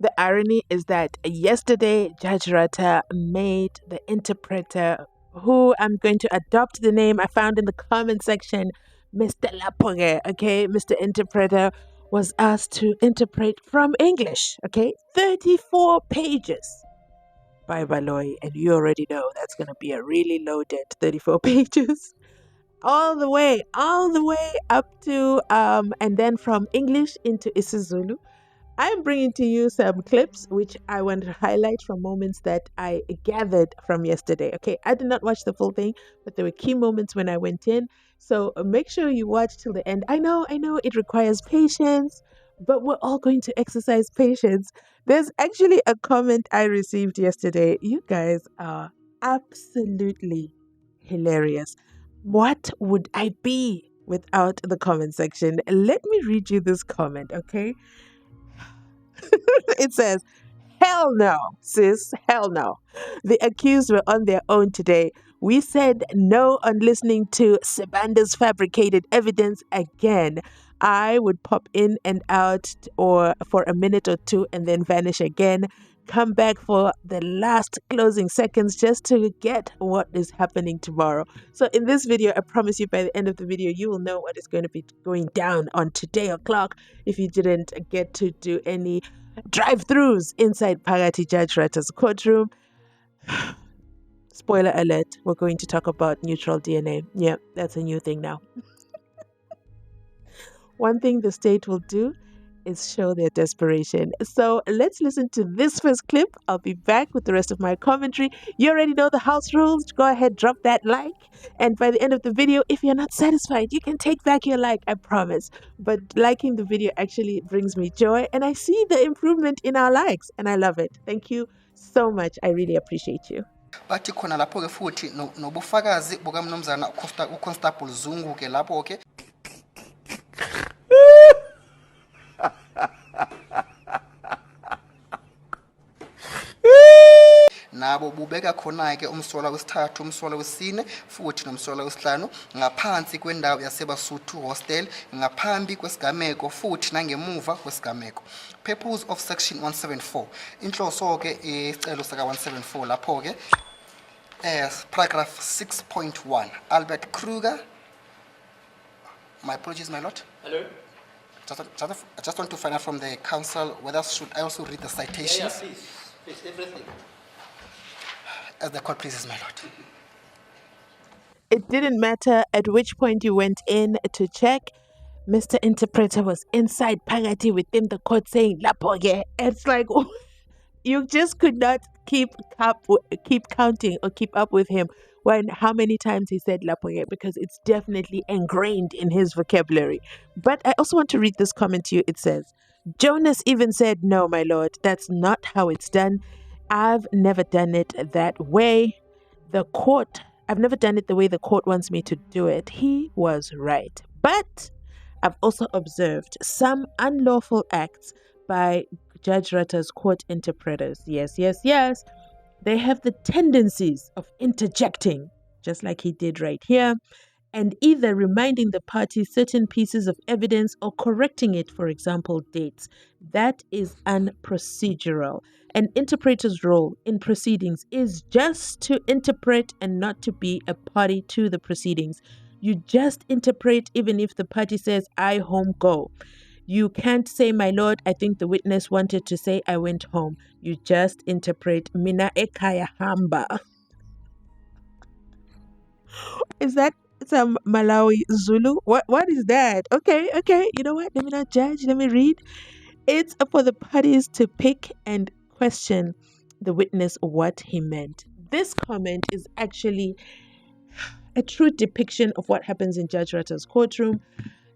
The irony is that yesterday, Judge Rata made the interpreter, who I'm going to adopt the name I found in the comment section, Mr. Lapoge, okay? Mr. Interpreter was asked to interpret from English, okay? 34 pages by Baloy, and you already know that's going to be a really loaded 34 pages. All the way up to, and then from English into Isizulu. I'm bringing to you some clips which I want to highlight from moments that I gathered from yesterday. Okay, I did not watch the full thing, but there were key moments when I went in. So make sure you watch till the end. I know it requires patience, but we're all going to exercise patience. There's actually a comment I received yesterday. You guys are absolutely hilarious. What would I be without the comment section? Let me read you this comment, okay? It says, hell no, sis, hell no. The accused were on their own today. We said no on listening to Sebanda's fabricated evidence again. I would pop in and out or for a minute or two and then vanish again. Come back for the last closing seconds just to get what is happening tomorrow. So in this video, I promise you by the end of the video, you will know what is going to be going down on today o'clock if you didn't get to do any drive-throughs inside Pagati Judge Rata's courtroom. Spoiler alert, we're going to talk about neutral DNA. Yeah, that's a new thing now. One thing the state will do is show their desperation. So let's listen to this first clip. I'll be back with the rest of my commentary. You already know the house rules. Go ahead, drop that like. And by the end of the video, if you're not satisfied, you can take back your like, I promise. But liking the video actually brings me joy. And I see the improvement in our likes. And I love it. Thank you so much. I really appreciate you. Bathi khona lapho ke futhi nobufakazi bukamnumzana uConstable Zungu ke lapho ke nabo bubeka khona ke umsola wesithathu umsola wesine futhi nomsola wesihlanu ngaphansi kwendawo yaseBasuthu hostel ngaphambi kwesigameko futhi nangemuva kwesigameko. Purpose of section 174 inhloso ke isicelo saka 174 lapho ke paragraph 6.1 Albert Kruger. My apologies, my lord. Hello? I just want to find out from the council whether should I also read the citations. Yeah, please, everything. As the court pleases, my lord. It didn't matter at which point you went in to check. Mr. Interpreter was inside Pagati within the court saying, Lapoge. It's like, you just could not keep counting or keep up with him when how many times he said Lapoge, because it's definitely ingrained in his vocabulary. But I also want to read this comment to you. It says, Jonas even said, no, my lord, that's not how it's done. I've never done it that way. I've never done it the way the court wants me to do it. He was right. But I've also observed some unlawful acts by Judge Rata's court interpreters. Yes. They have the tendencies of interjecting, just like he did right here, and either reminding the party certain pieces of evidence or correcting it, for example, dates. That is unprocedural. An interpreter's role in proceedings is just to interpret and not to be a party to the proceedings. You just interpret even if the party says, I home go. You can't say, my lord, I think the witness wanted to say I went home. You just interpret, mina ekaya hamba. Is that some Malawi Zulu? What is that? Okay. You know what? Let me not judge. Let me read. It's for the parties to pick and question the witness what he meant. This comment is actually a true depiction of what happens in Judge Rata's courtroom.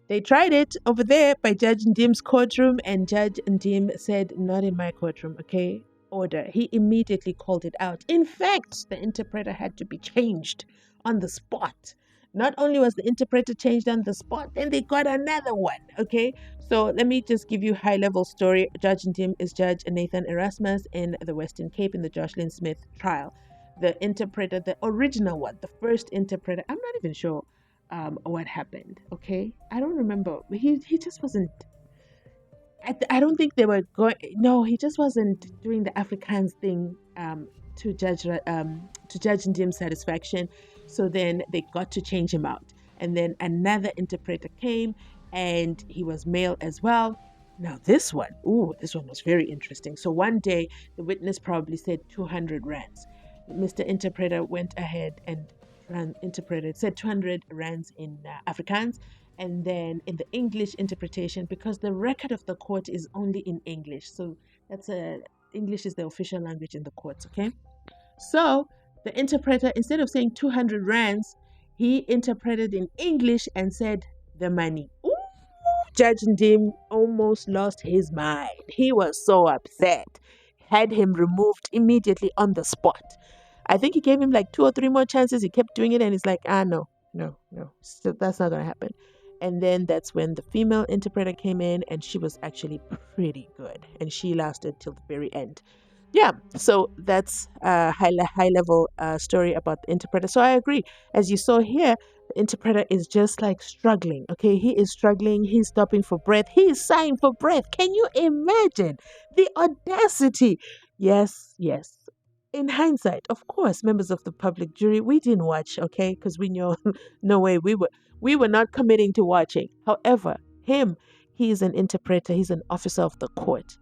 They tried it over there by Judge Ndim's courtroom, and Judge Ndim said, not in my courtroom, okay? Order. He immediately called it out. In fact, the interpreter had to be changed on the spot. Not only was the interpreter changed on the spot, then they got another one, okay? So let me just give you a high-level story. Judge Ndim is Judge Nathan Erasmus in the Western Cape in the Jocelyn Smith trial. The interpreter, the original one, the first interpreter, I'm not even sure what happened, okay? I don't remember. He just wasn't I don't think they were going. No, he just wasn't doing the Afrikaans thing to Judge Ndim's satisfaction. So then they got to change him out, and then another interpreter came, and he was male as well. Now this one was very interesting. So one day the witness probably said 200 rands. Mr. Interpreter went ahead and interpreted, said 200 rands in Afrikaans, and then in the English interpretation, because the record of the court is only in English. So English is the official language in the courts, okay? So the interpreter, instead of saying 200 rands, he interpreted in English and said the money. Ooh, Judge Ndim almost lost his mind. He was so upset. Had him removed immediately on the spot. I think he gave him like 2 or 3 more chances. He kept doing it, and he's like, no, no, no. So that's not going to happen. And then that's when the female interpreter came in, and she was actually pretty good. And she lasted till the very end. Yeah, so that's a high level story about the interpreter. So I agree. As you saw here, the interpreter is just like struggling. Okay, he is struggling. He's stopping for breath. He is sighing for breath. Can you imagine the audacity? Yes, yes. In hindsight, of course, members of the public jury, we didn't watch, okay, because we know no way we were not committing to watching. However, he is an interpreter. He's an officer of the court.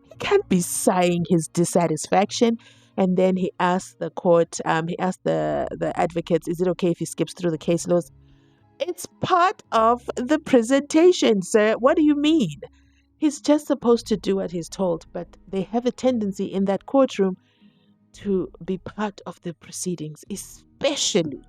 He can't be sighing his dissatisfaction. And then he asked the court, he asked the advocates, is it okay if he skips through the case laws? It's part of the presentation, sir. What do you mean? He's just supposed to do what he's told, but they have a tendency in that courtroom to be part of the proceedings, especially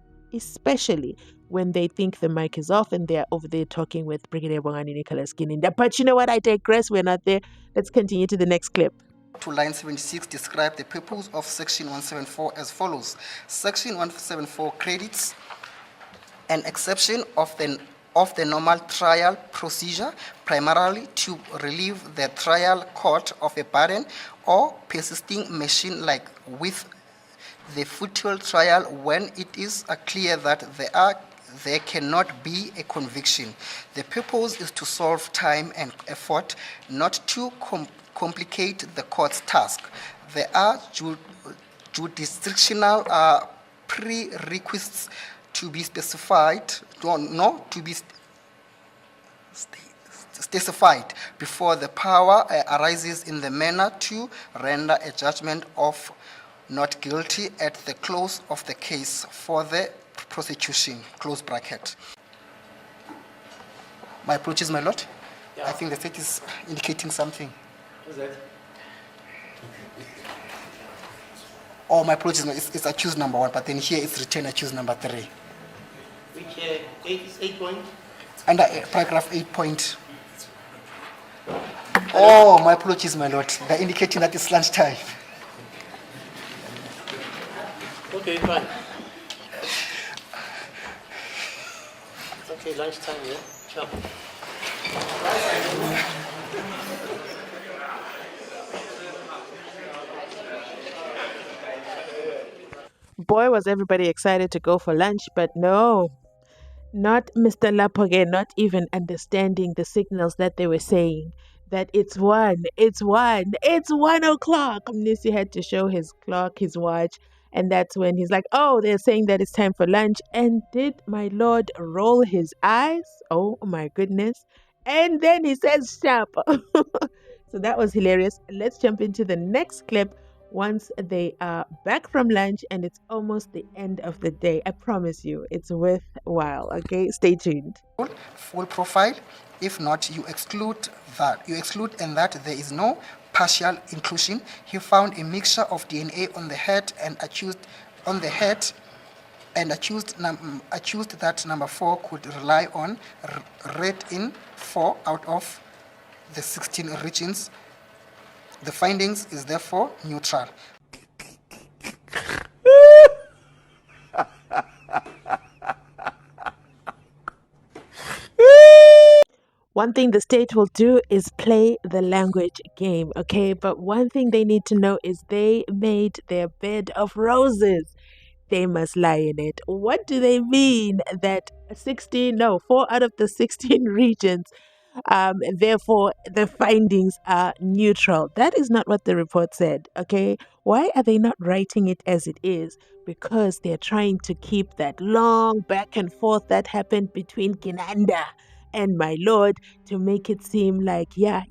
when they think the mic is off and they're over there talking with Brigadier Bongani Nicholas Gininda. But you know what? I digress. We're not there. Let's continue to the next clip. To line 76 describe the purpose of Section 174 as follows. Section 174 credits an exception of the normal trial procedure, primarily to relieve the trial court of a burden or persisting machine like with the futile trial when it is clear that there cannot be a conviction. The purpose is to solve time and effort, not to complicate the court's task. There are jurisdictional prerequisites to be specified, specified before the power arises in the manner to render a judgment of not guilty at the close of the case for the prosecution, close bracket. My approach is my lord. Yeah. I think the state is indicating something. What's that? Oh, my approach is it's accused number 1, but then here it's written accused number 3. Which 8 point? Under paragraph 8 point. Oh, my apologies, my lord. They're indicating that it's lunchtime. Okay, fine. Okay, lunchtime, yeah? Sure. Boy, was everybody excited to go for lunch, but no, not Mr. Lapoge, not even understanding the signals that they were saying that it's 1 o'clock. Mnisi had to show his clock, his watch, and that's when he's like, oh, they're saying that it's time for lunch. And did my lord roll his eyes? Oh my goodness. And then he says sharp. So that was hilarious. Let's jump into the next clip once they are back from lunch and it's almost the end of the day. I promise you, it's worthwhile. Okay, stay tuned. Full profile. If not, you exclude that. You exclude and that there is no partial inclusion. He found a mixture of DNA on the head and accused that number 4 could rely on read in 4 out of the 16 regions. The findings is therefore neutral. One thing the state will do is play the language game, okay? But one thing they need to know is they made their bed of roses. They must lie in it. What do they mean that 4 out of the 16 regions Therefore, the findings are neutral. That is not what the report said, okay? Why are they not writing it as it is? Because they're trying to keep that long back and forth that happened between Kinanda and my lord to make it seem like, yeah,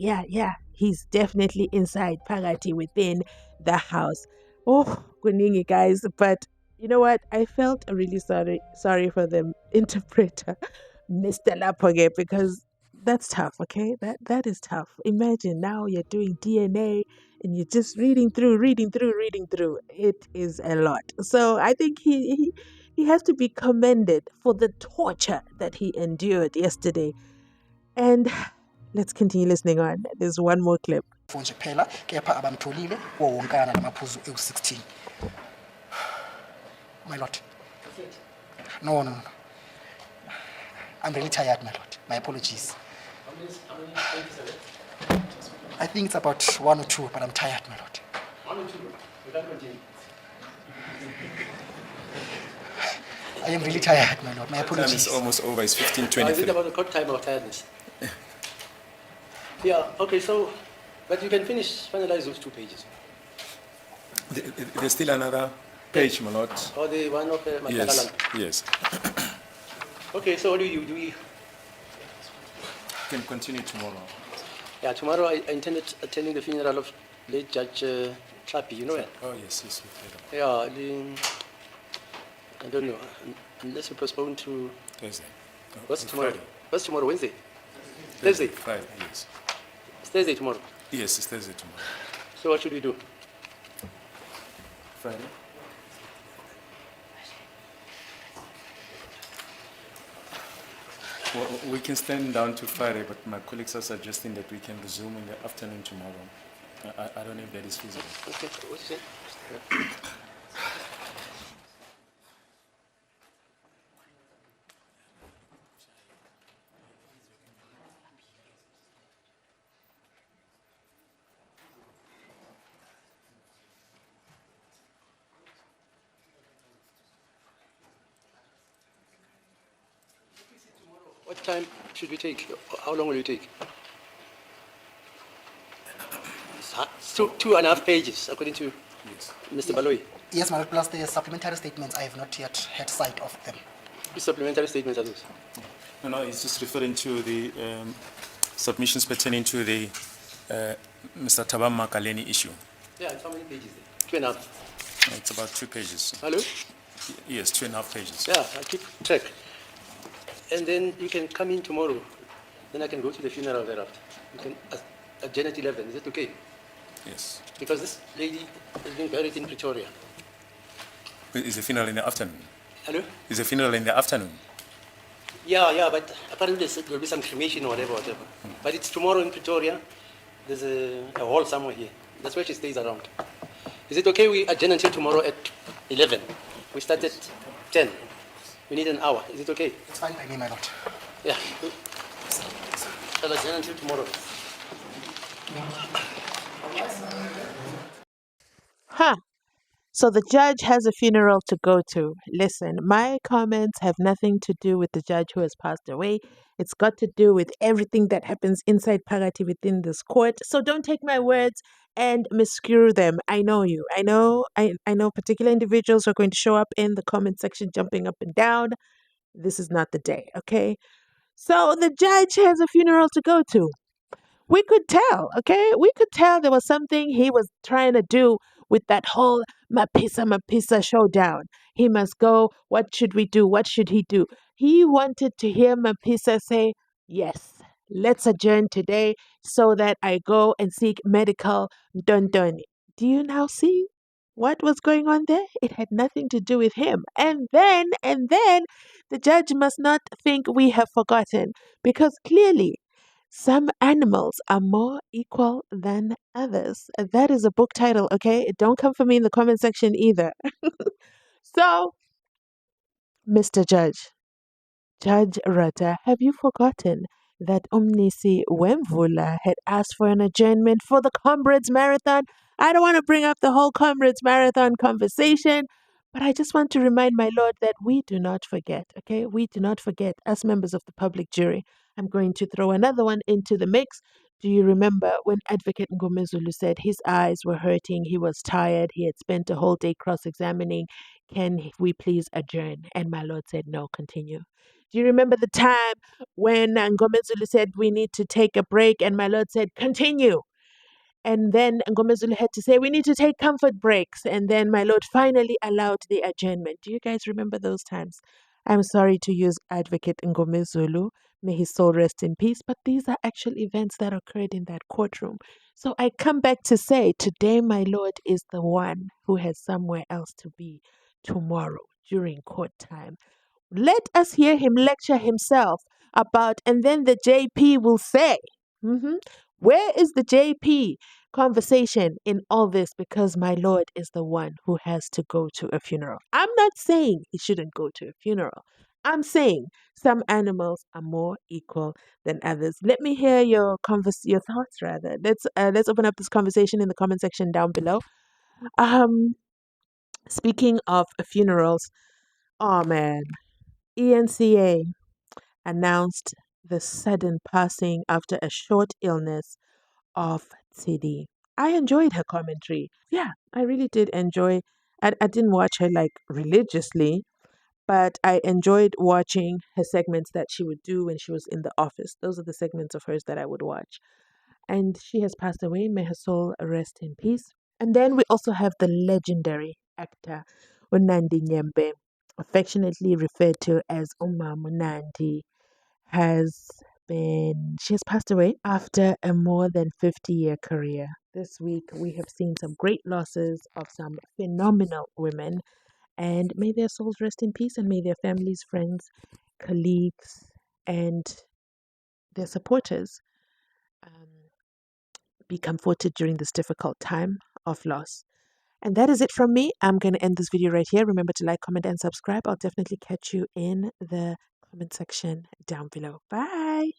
he's definitely inside Pagati within the house. Oh, kuningi guys, but you know what? I felt really sorry for the interpreter, Mr. Lapoge, because that's tough, okay? That is tough. Imagine now you're doing DNA and you're just reading through. It is a lot. So I think he has to be commended for the torture that he endured yesterday. And let's continue listening on. There's one more clip. nje kuphela kepha abamtholile wowonkana namaphuzu ewu-16. My lord. No. I'm really tired, my lord. My apologies. How many pages are there? I think it's about 1 or 2, but I'm tired, my lord. 1 or 2? We can't continue. I am really tired, my lord. My Time apologies. is almost over. It's Is it 15:23. about the court time or tiredness? Yeah, okay, so, but you can finalize those 2 pages. There's still another page, my lord. Or the one of Yes, Matakalan. yes. Okay, so what do we Can continue tomorrow. Yeah, tomorrow I intended attending the funeral of late Judge Trapi, you know it? Oh, yes, yes. Yeah, I don't know, unless we postpone to, Thursday. No, what's on tomorrow? Friday. What's tomorrow, Wednesday? Thursday? Friday, yes. It's Thursday tomorrow. Yes, it's Thursday tomorrow. So what should we do? Friday? Well, we can stand down to Friday, but my colleagues are suggesting that we can resume in the afternoon tomorrow. I don't know if that is feasible. Okay, what you say? What time should we take? How long will you take? It's 2.5 pages, according to Yes. Mr. Baloyi. Yes, my lord, plus the supplementary statements, I have not yet had sight of them. Which supplementary statements are those? No, it's just referring to the submissions pertaining to the Mr. Tabam Makaleni issue. Yeah, it's how many pages there? 2.5. It's about 2 pages. Hello? Yes, 2.5 pages. Yeah, I keep track. And then you can come in tomorrow. Then I can go to the funeral thereafter. You can at Janet 11. Is it okay? Yes. Because this lady has been buried in Pretoria. Is the funeral in the afternoon? Hello? Is the funeral in the afternoon? Yeah, but apparently there will be some cremation or whatever. But it's tomorrow in Pretoria. There's a hall somewhere here. That's where she stays around. Is it okay we adjourn until tomorrow at 11? We start at 10. We need an hour. Is it okay? It's fine by me, my lord. Yeah. Shall adjourn until tomorrow? Huh. So the judge has a funeral to go to. Listen, my comments have nothing to do with the judge who has passed away. It's got to do with everything that happens inside Pagati within this court. So don't take my words and miscrew them. I know you. I know particular individuals are going to show up in the comment section jumping up and down. This is not the day, okay? So the judge has a funeral to go to. We could tell, okay? We could tell there was something he was trying to do with that whole Mapisa showdown. He must go. What should we do? What should he do? He wanted to hear Mapisa say, yes, let's adjourn today so that I go and seek medical done. Do you now see what was going on there? It had nothing to do with him. And then the judge must not think we have forgotten, because clearly some animals are more equal than others. That is a book title, okay? Don't come for me in the comment section either. So, Mr. Judge Rata, have you forgotten that Omnisi Wemvula had asked for an adjournment for the Comrades Marathon? I don't want to bring up the whole Comrades Marathon conversation, But I just want to remind my Lord that we do not forget, okay? We do not forget, as members of the public jury. I'm going to throw another one into the mix. Do you remember when Advocate Ngomezulu said his eyes were hurting, he was tired, he had spent a whole day cross examining? Can we please adjourn? And my Lord said, no, continue. Do you remember the time when Ngomezulu said we need to take a break, and my Lord said, continue? And then Ngomezulu had to say, we need to take comfort breaks. And then my Lord finally allowed the adjournment. Do you guys remember those times? I'm sorry to use Advocate Ngomezulu. May his soul rest in peace. But these are actual events that occurred in that courtroom. So I come back to say, today my Lord is the one who has somewhere else to be tomorrow during court time. Let us hear him lecture himself about, and then the JP will say, where is the JP conversation in all this? Because my Lord is the one who has to go to a funeral. I'm not saying he shouldn't go to a funeral. I'm saying some animals are more equal than others. Let me hear your thoughts rather. Let's open up this conversation in the comment section down below. Speaking of funerals, oh man, ENCA announced the sudden passing after a short illness of TD. I enjoyed her commentary. Yeah, I really did enjoy. I didn't watch her like religiously, but I enjoyed watching her segments that she would do when she was in the office. Those are the segments of hers that I would watch. And she has passed away. May her soul rest in peace. And then we also have the legendary actor Unandi Nyembe, affectionately referred to as Umam Nandi, she has passed away after a more than 50-year career. This week we have seen some great losses of some phenomenal women, and may their souls rest in peace, and may their families, friends, colleagues, and their supporters be comforted during this difficult time of loss. And that is it from me. I'm going to end this video right here. Remember to like, comment, and subscribe. I'll definitely catch you in the comment section down below. Bye.